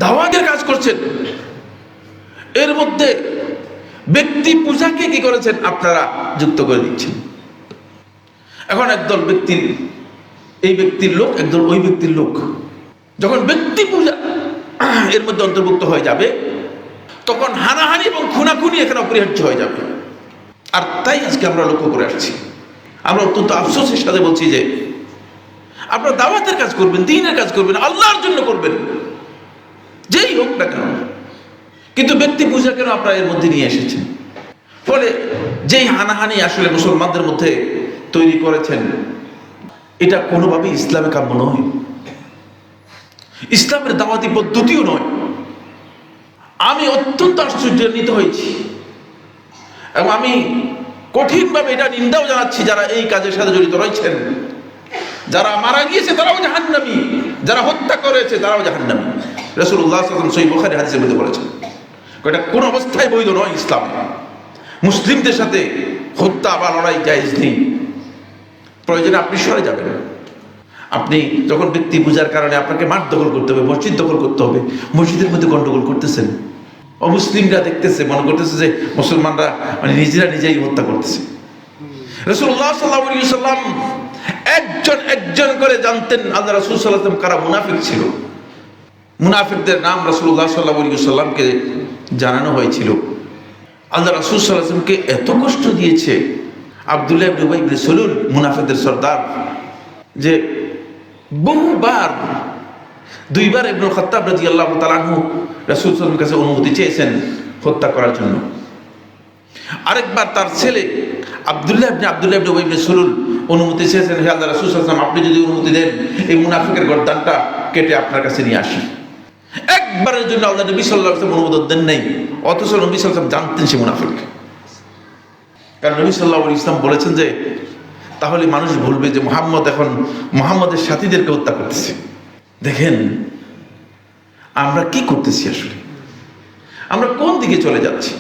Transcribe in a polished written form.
দাওয়াতের কাজ করছেন, এর মধ্যে ব্যক্তি পূজাকে কি করেছেন আপনারা যুক্ত করে দিচ্ছেন। এখন একদল ব্যক্তির এই ব্যক্তির লোক, একদল ওই ব্যক্তির লোক, যখন ব্যক্তি পূজা এর মধ্যে অন্তর্ভুক্ত হয়ে যাবে তখন হানাহানি এবং খুনাখুনি এখানে অপরিহার্য হয়ে যাবে। আর তাই আজকে আমরা লক্ষ্য করে আসছি, আমরা অত্যন্ত আফসোসের সাথে বলছি যে আপনারা দাওয়াতের কাজ করবেন, দ্বীনের কাজ করবেন, আল্লাহর জন্য করবেন, যেই হোক না কেন, কিন্তু ব্যক্তি পূজা কেন আপনারা এর মধ্যে নিয়ে এসেছেন। ফলে যেই হানাহানি আসলে মুসলমানদের মধ্যে তৈরি করেছেন, এটা কোনোভাবেই ইসলামে কাম্য নয়, ইসলামের দাওয়াতি পদ্ধতিও নয়। আমি অত্যন্ত আশ্চর্যান্বিত হয়েছি এবং আমি কঠিনভাবে এটা নিন্দাও জানাচ্ছি যারা এই কাজের সাথে জড়িত রয়েছেন। যারা মারা গিয়েছে তারাও জাহান্নামী, যারা হত্যা করেছে তারাও জাহান্নামী। রাসূলুল্লাহ সাল্লাল্লাহু আলাইহি ওয়াসাল্লাম সহিহ বুখারী হাদিসের মধ্যে বলেছেন, এটা কোন অবস্থায় বৈধ নয় ইসলামে। মুসলিমদের সাথে হত্যা বা লড়াই জায়েজ নেই। প্রয়োজনে আপনি সরে যাবেন। আপনি যখন ব্যক্তি পূজার কারণে আপনাকে মাঠ দখল করতে হবে, মসজিদ দখল করতে হবে, মসজিদের মধ্যে গন্ডগোল করতেছেন, অমুসলিমরা দেখতেছে, মনে করতেছে যে মুসলমানরা মানে নিজেরা নিজেই হত্যা করতেছে। রাসূলুল্লাহ সাল্লাল্লাহু আলাইহি ওয়াসাল্লাম একজন একজন করে জানতেন আল্লাহ রাসূল সাল্লাল্লাহু আলাইহি ওয়াসাল্লাম কারা মুনাফিক ছিল। মুনাফিকদের নাম রাসূলুল্লাহ সাল্লাল্লাহু আলাইহি ওয়াসাল্লামকে জানানো হয়েছিল। আল্লাহ রাসূল সাল্লাল্লাহু আলাইহি ওয়াসাল্লামকে এত কষ্ট দিয়েছে আব্দুল্লাহ ইবনে উবাই ইবনে সালুল, মুনাফিকদের সর্দার, যে বহুবার, দুইবার ইবনুল খাত্তাব রাদিয়াল্লাহু তাআলা আনহু রাসূল সাল্লাল্লাহু আলাইহি ওয়াসাল্লামের কাছে অনুমতি চেয়েছেন হত্যা করার জন্য। আরেকবার তার ছেলে আব্দুল্লাহ ইবনে উবাই ইবনে সালুল অনুমতি চেয়েছেন, হে আল্লাহ রাসূল সাল্লাল্লাহু আলাইহি ওয়াসাল্লাম, আপনি যদি অনুমতি দেন এই মুনাফিকের গর্দানটা কেটে আপনার কাছে নিয়ে আসি। একবারের জন্য আল্লাহ নবী সাল্লাল্লাহু আলাইহি ওয়াসাল্লাম অনুমোদন দেন নাই, অথচ নবী সাল্লাল্লাহু আলাইহি ওয়াসাল্লাম জানতেন সে মুনাফিক। কারণ নবী সাল্লাল্লাহু আলাইহি ওয়াসাল্লাম বলেছেন যে তাহলে মানুষ বলবে যে মুহাম্মদ এখন মুহাম্মদের সাথীদেরকে হত্যা করতেছে। দেখেন আমরা কি করতেছি, আসলে আমরা কোন দিকে চলে যাচ্ছি।